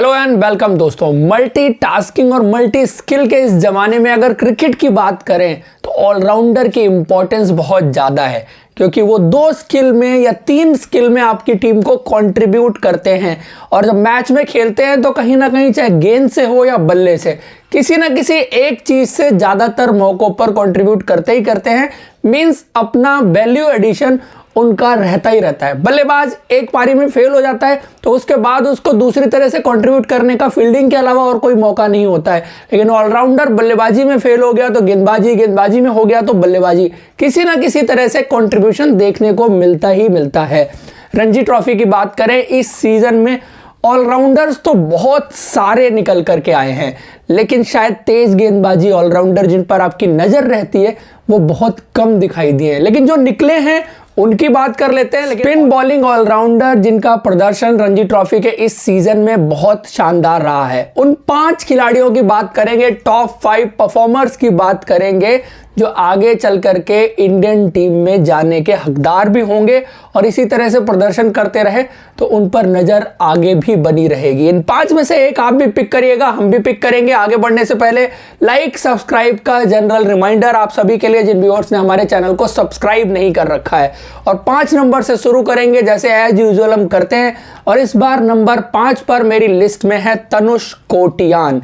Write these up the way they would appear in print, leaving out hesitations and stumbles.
Hello and welcome दोस्तों। Multitasking और multi skill के इस जमाने में अगर क्रिकेट की बात करें तो ऑलराउंडर की इंपॉर्टेंस बहुत ज़्यादा है, क्योंकि वो 2 स्किल में या 3 स्किल में आपकी टीम को कंट्रीब्यूट करते हैं। और जब मैच में खेलते हैं तो कहीं ना कहीं, चाहे गेंद से हो या बल्ले से, किसी ना किसी एक चीज़ से ज़्यादातर मौकों पर कंट्रीब्यूट करते ही करते हैं। मीन्स अपना वैल्यू एडिशन उनका रहता ही रहता है। बल्लेबाज एक पारी में फेल हो जाता है तो उसके बाद उसको दूसरी तरह से कंट्रीब्यूट करने का फील्डिंग के अलावा और कोई मौका नहीं होता है। लेकिन ऑलराउंडर बल्लेबाजी में फेल हो गया तो गेंदबाजी, गेंदबाजी में हो गया तो बल्लेबाजी, किसी ना किसी तरह से कंट्रीब्यूशन देखने को मिलता ही मिलता है। रणजी ट्रॉफी की बात करें, इस सीजन में ऑलराउंडर्स तो बहुत सारे निकल करके आए हैं, लेकिन शायद तेज गेंदबाजी ऑलराउंडर जिन पर आपकी नज़र रहती है वो बहुत कम दिखाई दिए हैं। लेकिन जो निकले हैं उनकी बात कर लेते हैं। लेकिन स्पिन बॉलिंग ऑलराउंडर जिनका प्रदर्शन रणजी ट्रॉफी के इस सीजन में बहुत शानदार रहा है, उन 5 खिलाड़ियों की बात करेंगे, टॉप 5 परफॉर्मर्स की बात करेंगे जो आगे चल करके इंडियन टीम में जाने के हकदार भी होंगे और इसी तरह से प्रदर्शन करते रहे तो उन पर नज़र आगे भी बनी रहेगी। इन 5 में से एक आप भी पिक करिएगा, हम भी पिक करेंगे। आगे बढ़ने से पहले लाइक सब्सक्राइब का जनरल रिमाइंडर आप सभी के लिए जिन व्यूअर्स ने हमारे चैनल को सब्सक्राइब नहीं कर रखा है। और 5 नंबर से शुरू करेंगे जैसे एज यूजुअल हम करते हैं। और इस बार नंबर 5 पर मेरी लिस्ट में है तनुष कोटियान।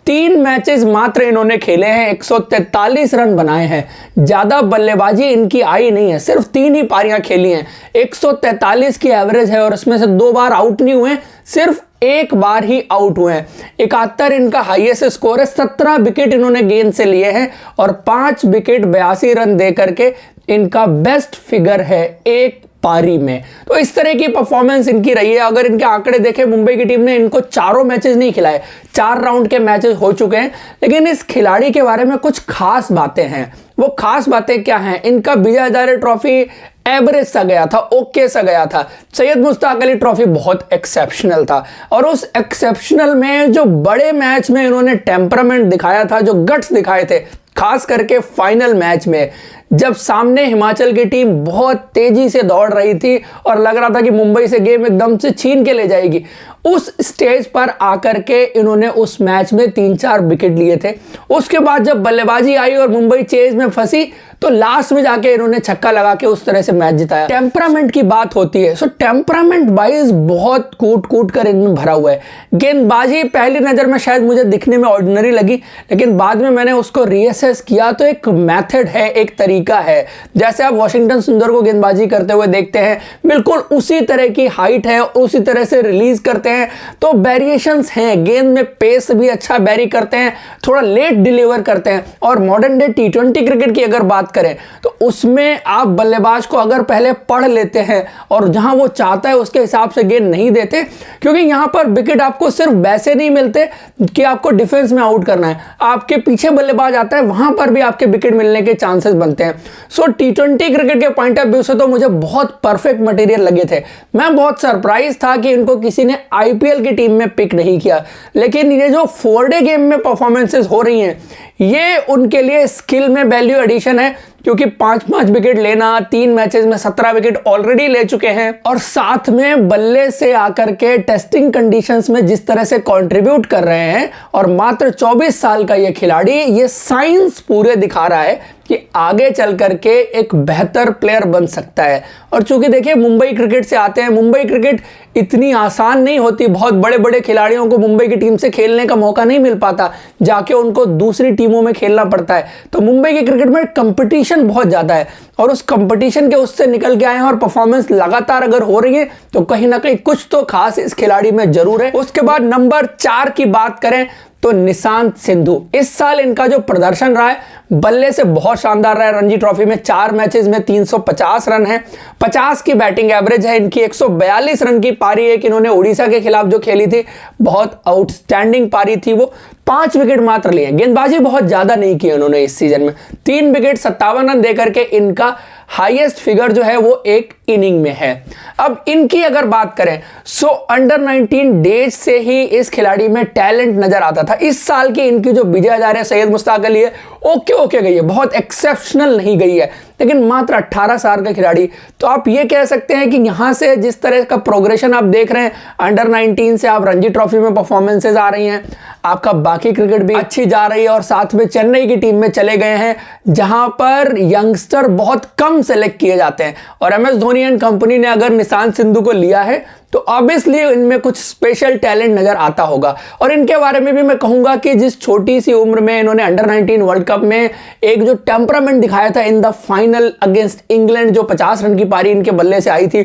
3 मैचेस मात्र इन्होंने खेले हैं, 143 रन बनाए हैं। ज़्यादा बल्लेबाजी इनकी आई नहीं है, सिर्फ 3 ही पारियां खेली हैं। 143 की एवरेज है और उसमें से 2 बार आउट नहीं हुए, सिर्फ 1 बार ही आउट हुए हैं। 71 इनका हाईएस्ट स्कोर है। 17 विकेट इन्होंने गेंद से लिए हैं और 5 विकेट 82 रन दे करके इनका बेस्ट फिगर है एक पारी में। तो इस तरह की परफॉर्मेंस इनकी रही है। अगर इनके आंकड़े देखें, मुंबई की टीम ने इनको 4 मैचेस नहीं खिलाए, 4 राउंड के मैचेस हो चुके हैं। लेकिन इस खिलाड़ी के बारे में कुछ खास बातें हैं। वो खास बातें क्या हैं? इनका विजय हजारे ट्रॉफी एवरेज सा गया था, ओके सा गया था। सैयद मुश्ताक अली ट्रॉफी बहुत एक्सेप्शनल था और उस एक्सेप्शनल में जो बड़े मैच में इन्होंने टेम्परामेंट दिखाया था, जो गट्स दिखाए थे, खास करके फाइनल मैच में जब सामने हिमाचल की टीम बहुत तेजी से दौड़ रही थी और लग रहा था कि मुंबई से गेम एकदम से छीन के ले जाएगी, उस स्टेज पर आकर के इन्होंने उस मैच में 3-4 विकेट लिए थे। उसके बाद जब बल्लेबाजी आई और मुंबई चेज में फंसी तो लास्ट में जाके इन्होंने छक्का लगा के उस तरह से मैच जिताया। टेम्परामेंट की बात होती है, सो टेम्परामेंट वाइज बहुत कूट कर इनमें भरा हुआ है। गेंदबाजी पहली नज़र में शायद मुझे दिखने में ऑर्डिनरी लगी, लेकिन बाद में मैंने उसको रीअसेस किया तो एक मेथड है, एक तरीका है। जैसे आप वॉशिंगटन सुंदर को गेंदबाजी करते हुए देखते हैं, बिल्कुल उसी तरह की हाइट है, उसी तरह से रिलीज करते हैं। तो वेरिएशंस हैं, गेंद में पेस भी अच्छा बैरी करते हैं, थोड़ा लेट डिलीवर करते हैं। और मॉडर्न डे T20 क्रिकेट की अगर बात करें तो उसमें आप बल्लेबाज को अगर पहले पढ़ लेते हैं और जहां वो चाहता है उसके हिसाब से गेंद नहीं देते, क्योंकि यहां पर विकेट आपको सिर्फ वैसे नहीं मिलते कि आपको डिफेंस में आउट करना है, आपके पीछे बल्लेबाज आता है, वहां पर भी आपके विकेट मिलने के चांसेस बनते हैं। सो T20 क्रिकेट के पॉइंट ऑफ व्यू से तो मुझे बहुत परफेक्ट मटेरियल लगे थे। मैं बहुत सरप्राइज था कि इनको किसी ने IPL की टीम में पिक नहीं किया। लेकिन ये जो 4 डे गेम में परफॉर्मेंसेस हो रही हैं, ये उनके लिए स्किल में वैल्यू एडिशन है, क्योंकि 5-5 विकेट लेना, 3 मैचेस में 17 विकेट ऑलरेडी ले चुके हैं और साथ में बल्ले से आकर के टेस्टिंग कंडीशंस में जिस तरह से कंट्रीब्यूट कर रहे हैं। और मात्र 24 साल का ये खिलाड़ी ये साइंस पूरे दिखा रहा है कि आगे चल करके एक बेहतर प्लेयर बन सकता है। और चूंकि देखिए मुंबई क्रिकेट से आते हैं, मुंबई क्रिकेट इतनी आसान नहीं होती, बहुत बड़े बड़े खिलाड़ियों को मुंबई की टीम से खेलने का मौका नहीं मिल पाता, जाके उनको दूसरी टीमों में खेलना पड़ता है। तो मुंबई के क्रिकेट में कंपटीशन बहुत ज़्यादा है और उस कंपटीशन के उससे निकल के आए हैं और परफॉर्मेंस लगातार अगर हो रही है तो कहीं ना कहीं कुछ तो खास इस खिलाड़ी में जरूर है। उसके बाद नंबर 4 की बात करें तो निशांत सिंधु। इस साल इनका जो प्रदर्शन रहा है बल्ले से बहुत शानदार रहा है। रणजी ट्रॉफी में 4 मैचेस में 350 रन है, 50 की बैटिंग एवरेज है इनकी। 142 रन की पारी एक इन्होंने उड़ीसा के खिलाफ जो खेली थी, बहुत आउटस्टैंडिंग पारी थी वो। 5 विकेट मात्र लिए। गेंदबाजी बहुत ज्यादा नहीं की उन्होंने इस सीजन में। 3 विकेट 57 रन देकर के इनका हाईएस्ट फिगर जो है वो एक इनिंग में है। अब इनकी अगर बात करें सो अंडर 19 डेज से ही इस खिलाड़ी में टैलेंट नजर आता था। इस साल की इनकी जो विजय हजारे सैयद मुश्ताक अली है ओके गई है, बहुत एक्सेप्शनल नहीं गई है। लेकिन मात्र 18 साल का खिलाड़ी। तो आप ये कह सकते हैं कि यहाँ से जिस तरह का प्रोग्रेशन आप देख रहे हैं, अंडर 19 से आप रणजी ट्रॉफी में परफॉर्मेंसेज आ रही हैं, आपका बाकी क्रिकेट भी अच्छी जा रही है और साथ में चेन्नई की टीम में चले गए हैं जहां पर यंगस्टर बहुत कम सेलेक्ट किए जाते हैं। और एमएस धोनी एंड कंपनी ने अगर निशांत सिद्धू को लिया है तो ऑब्वियसली इनमें कुछ स्पेशल टैलेंट नजर आता होगा। और इनके बारे में भी मैं कहूंगा कि जिस छोटी सी उम्र में इन्होंने अंडर 19 वर्ल्ड कप में एक जो टेम्परामेंट दिखाया था in the final against England, जो 50 रन की पारी इनके बल्ले से आई थी,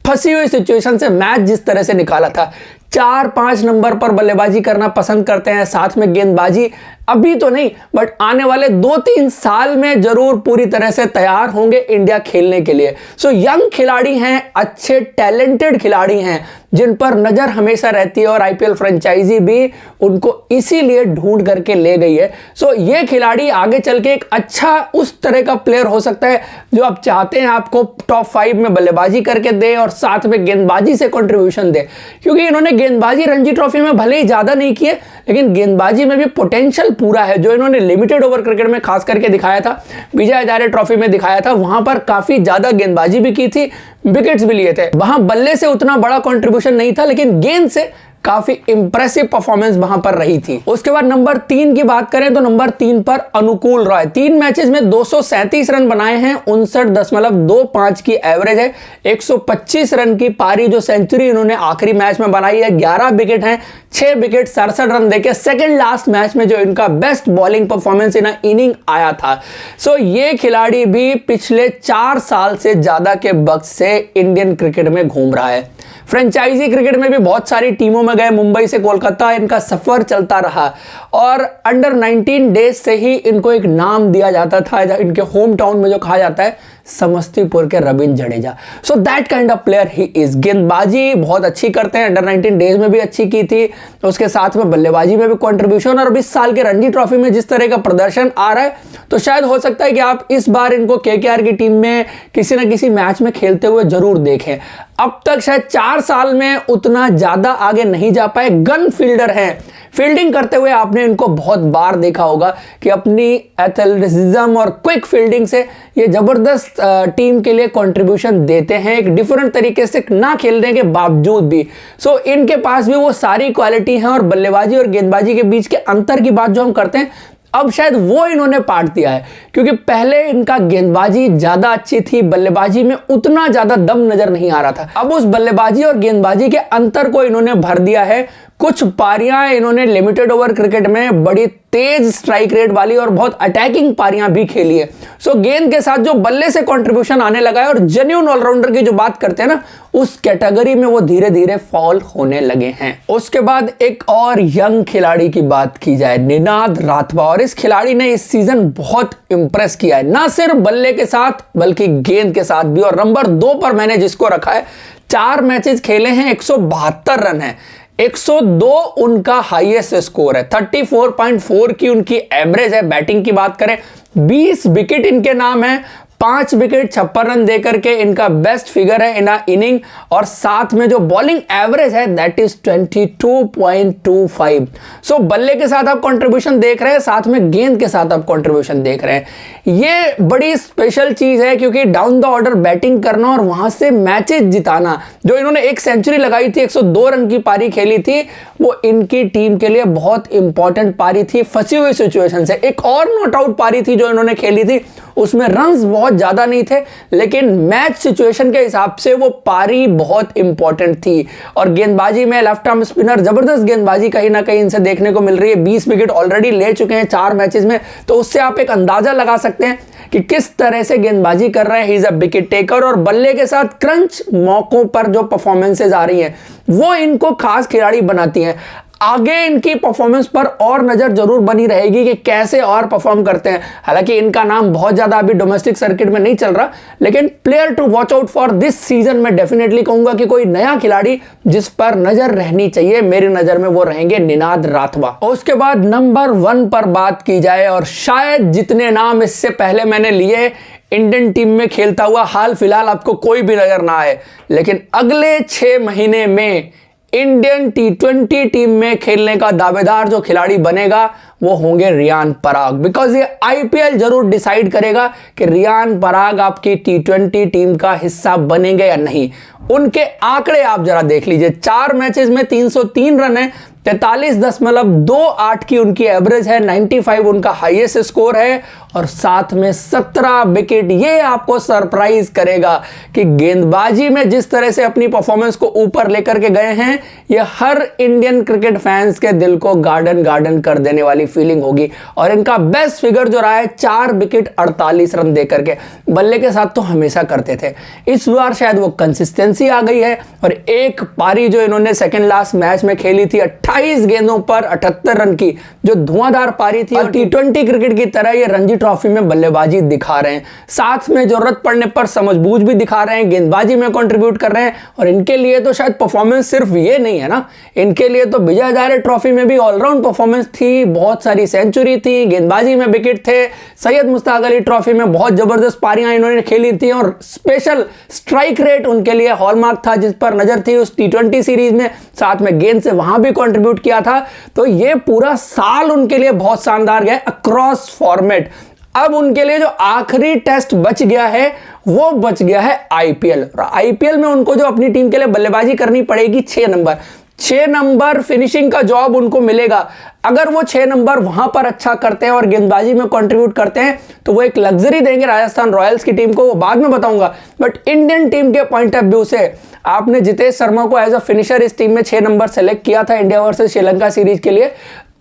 फंसी हुई सिचुएशन से मैच जिस तरह से निकाला था, 4-5 नंबर पर बल्लेबाजी करना पसंद करते हैं, साथ में गेंदबाजी अभी तो नहीं बट आने वाले 2-3 साल में जरूर पूरी तरह से तैयार होंगे इंडिया खेलने के लिए। सो यंग खिलाड़ी हैं, अच्छे टैलेंटेड खिलाड़ी हैं जिन पर नजर हमेशा रहती है और आईपीएल फ्रेंचाइजी भी उनको इसीलिए ढूंढ करके ले गई है। सो ये खिलाड़ी आगे चल के एक अच्छा उस तरह का प्लेयर हो सकता है जो आप चाहते हैं आपको टॉप 5 में बल्लेबाजी करके दे और साथ में गेंदबाजी से कंट्रीब्यूशन दे, क्योंकि इन्होंने गेंदबाजी रणजी ट्रॉफी में भले ही ज्यादा नहीं किए लेकिन गेंदबाजी में भी पोटेंशियल पूरा है। जो इन्होंने लिमिटेड ओवर क्रिकेट में खास करके दिखाया था, विजय हजारे ट्रॉफी में दिखाया था, वहां पर काफी ज्यादा गेंदबाजी भी की थी, विकेट्स भी लिए थे। वहां बल्ले से उतना बड़ा कंट्रीब्यूशन नहीं था लेकिन गेंद से काफी इंप्रेसिव परफॉर्मेंस वहां पर रही थी। उसके बाद नंबर 3 की बात करें तो नंबर 3 पर अनुकूल रॉय, 3 मैचेस में 237 रन बनाए हैं, 59.25 की एवरेज है, 125 रन की पारी जो सेंचुरी इन्होंने आखिरी मैच में बनाई है, 11 विकेट हैं, 6 विकेट 67 रन देके सेकंड लास्ट मैच में जो इनका best bowling performance in inning आया था। सो ये खिलाड़ी भी पिछले 4 साल से ज्यादा के वक्त से इंडियन क्रिकेट में घूम रहा है। फ्रेंचाइजी क्रिकेट में भी बहुत सारी टीमों में गए, मुंबई से कोलकाता इनका सफर चलता रहा और अंडर 19 डेज से ही इनको एक नाम दिया जाता था, इनके होम टाउन में जो कहा जाता है समस्तीपुर के Ravindra Jadeja. So that kind of player he is. गेंदबाजी बहुत अच्छी करते हैं, अंडर 19 डेज में भी अच्छी की थी, उसके साथ में बल्लेबाजी में भी कंट्रीब्यूशन, और 20 साल के रणजी ट्रॉफी में जिस तरह का प्रदर्शन आ रहा है तो शायद हो सकता है कि आप इस बार इनको केकेआर की टीम में किसी ना किसी मैच में खेलते हुए जरूर देखें। अब तक शायद 4 साल में उतना ज्यादा आगे नहीं जा पाए, गन फील्डर हैं, फील्डिंग करते हुए आपने इनको बहुत बार देखा होगा कि अपनी एथलेटिसिज्म और क्विक फील्डिंग से ये जबरदस्त टीम के लिए कंट्रीब्यूशन देते हैं, एक डिफरेंट तरीके से ना खेलने के बावजूद भी। सो इनके पास भी वो सारी क्वालिटी हैं और बल्लेबाजी और गेंदबाजी के बीच के अंतर की बात जो हम करते हैं अब शायद वो इन्होंने पाट दिया है, क्योंकि पहले इनका गेंदबाजी ज्यादा अच्छी थी, बल्लेबाजी में उतना ज्यादा दम नजर नहीं आ रहा था। अब उस बल्लेबाजी और गेंदबाजी के अंतर को इन्होंने भर दिया है। कुछ पारियां इन्होंने लिमिटेड ओवर क्रिकेट में बड़ी तेज स्ट्राइक रेट वाली और बहुत अटैकिंग पारियां भी खेली है। सो गेंद के साथ जो बल्ले से कंट्रीब्यूशन आने लगा है और जेन्युइन ऑलराउंडर की जो बात करते हैं ना, उस कैटेगरी में वो धीरे धीरे फॉल होने लगे हैं। उसके बाद एक और यंग खिलाड़ी की बात की जाए, निनाद राठवा, और इस खिलाड़ी ने इस सीजन बहुत इंप्रेस किया है, ना सिर्फ बल्ले के साथ बल्कि गेंद के साथ भी। और नंबर 2 पर मैंने जिसको रखा है, 4 मैचेस खेले हैं, 172 रन है, 102 उनका हाईएस्ट स्कोर है, 34.4 की उनकी एवरेज है। बैटिंग की बात करें 20 विकेट इनके नाम है, 5 विकेट 56 रन देकर के इनका बेस्ट फिगर है इन इनिंग, और साथ में जो बॉलिंग एवरेज है दैट इज 22.25। सो बल्ले के साथ आप कंट्रीब्यूशन देख रहे हैं, साथ में गेंद के साथ आप कंट्रीब्यूशन देख रहे हैं। ये बड़ी स्पेशल चीज है, क्योंकि डाउन द ऑर्डर बैटिंग करना और वहां से मैचेस जिताना, जो इन्होंने एक सेंचुरी लगाई थी, 102 रन की पारी खेली थी, वो इनकी टीम के लिए बहुत इंपॉर्टेंट पारी थी फंसी हुई सिचुएशन से। एक और नॉट आउट पारी थी जो इन्होंने खेली थी, उसमें रन्स बहुत ज्यादा नहीं थे लेकिन मैच सिचुएशन के हिसाब से वो पारी बहुत इंपॉर्टेंट थी। और गेंदबाजी में लेफ्ट आर्म स्पिनर, जबरदस्त गेंदबाजी कहीं ना कहीं इनसे देखने को मिल रही है। 20 विकेट ऑलरेडी ले चुके हैं 4 मैचेस में, तो उससे आप एक अंदाजा लगा सकते हैं कि किस तरह से गेंदबाजी कर रहे हैं। He is a wicket taker, और बल्ले के साथ क्रंच मौकों पर जो परफॉर्मेंसेज आ रही हैं वो इनको खास खिलाड़ी बनाती हैं। आगे इनकी परफॉर्मेंस पर और नजर जरूर बनी रहेगी कि कैसे और परफॉर्म करते हैं। हालांकि इनका नाम बहुत ज्यादा अभी डोमेस्टिक सर्किट में नहीं चल रहा, लेकिन player to watch out for this season में डेफिनेटली कहूंगा कि कोई नया खिलाड़ी जिस पर नजर रहनी चाहिए, मेरी नजर में वो रहेंगे निनाद राठवा। उसके बाद नंबर 1 पर बात की जाए, और शायद जितने नाम इससे पहले मैंने लिए इंडियन टीम में खेलता हुआ हाल फिलहाल आपको कोई भी नजर ना आए, लेकिन अगले 6 महीने में इंडियन टी20 टीम में खेलने का दावेदार जो खिलाड़ी बनेगा वो होंगे रियान पराग, बिकॉज ये आईपीएल जरूर डिसाइड करेगा कि रियान पराग आपकी टी20 टीम का हिस्सा बनेंगे या नहीं। उनके आंकड़े आप जरा देख लीजिए, 4 मैचेस में 303 रन है, 43.28 की उनकी एवरेज है, 95 उनका हाईएस्ट स्कोर है और साथ में 17 विकेट। ये आपको सरप्राइज करेगा कि गेंदबाजी में जिस तरह से अपनी परफॉर्मेंस को ऊपर लेकर के गए हैं, ये हर इंडियन क्रिकेट फैंस के दिल को गार्डन गार्डन कर देने वाली फीलिंग होगी। और इनका बेस्ट फिगर जो रहा है 4 विकेट 48 रन देकर के, बल्ले के साथ तो हमेशा करते थे, इस बार शायद वो कंसिस्टेंसी आ गई है। और एक पारी जो इन्होंने सेकंड लास्ट मैच में खेली थी 28 गेंदों पर 78 रन की, जो धुआंधार पारी थी, और टी20 क्रिकेट की तरह ये रणजी ट्रॉफी में बल्लेबाजी दिखा रहे हैं, साथ में जरूरत पड़ने पर समझबूझ भी दिखा रहे हैं, गेंदबाजी में कंट्रीब्यूट कर रहे हैं। और इनके लिए तो शायद परफॉर्मेंस सिर्फ ये नहीं है ना, इनके लिए तो विजय हजारे ट्रॉफी में भी ऑलराउंड परफॉर्मेंस थी, बहुत सारी सेंचुरी थी, गेंदबाजी में विकेट थे, सैयद मुश्ताक अली ट्रॉफी में बहुत जबरदस्त पारियां इन्होंने खेली थी और स्पेशल स्ट्राइक रेट उनके लिए हॉलमार्क था जिस पर नजर थी उस टी20 सीरीज में, साथ में गेंद से वहां भी कंट्रीब्यूट किया था। तो ये पूरा साल उनके लिए बहुत शानदार गया अक्रॉस फॉर्मेट। अब उनके लिए जो आखिरी टेस्ट बच गया है वो बच गया है आईपीएल। और आईपीएल में उनको जो अपनी टीम के लिए बल्लेबाजी करनी पड़ेगी 6 नंबर फिनिशिंग का जॉब उनको मिलेगा। अगर वो 6 नंबर वहां पर अच्छा करते हैं और गेंदबाजी में कंट्रीब्यूट करते हैं तो वो एक लग्जरी देंगे राजस्थान रॉयल्स की टीम को, वो बाद में बताऊंगा। बट इंडियन टीम के पॉइंट ऑफ व्यू से आपने जितेश शर्मा को एज अ फिनिशर इस टीम में 6 नंबर सेलेक्ट किया था इंडिया वर्सेस श्रीलंका सीरीज के लिए।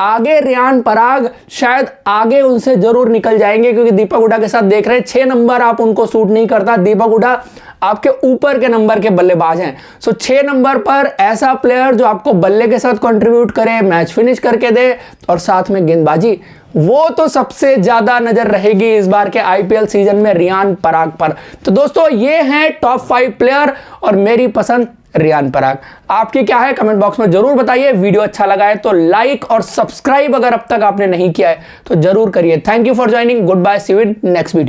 आगे रियान पराग शायद आगे उनसे जरूर निकल जाएंगे, क्योंकि दीपक हुडा के साथ देख रहे हैं 6 नंबर आप उनको सूट नहीं करता। दीपक हुडा आपके ऊपर के नंबर के बल्लेबाज हैं, सो 6 नंबर पर ऐसा प्लेयर जो आपको बल्ले के साथ कंट्रीब्यूट करे, मैच फिनिश करके दे और साथ में गेंदबाजी, वो तो सबसे ज्यादा नजर रहेगी इस बार के आईपीएल सीजन में रियान पराग पर। तो दोस्तों ये हैं टॉप 5 प्लेयर और मेरी पसंद रियान पराग। आपकी क्या है कमेंट बॉक्स में जरूर बताइए। वीडियो अच्छा लगा है तो लाइक और सब्सक्राइब अगर अब तक आपने नहीं किया है तो जरूर करिए। Thank you for joining, good bye, see you in next video.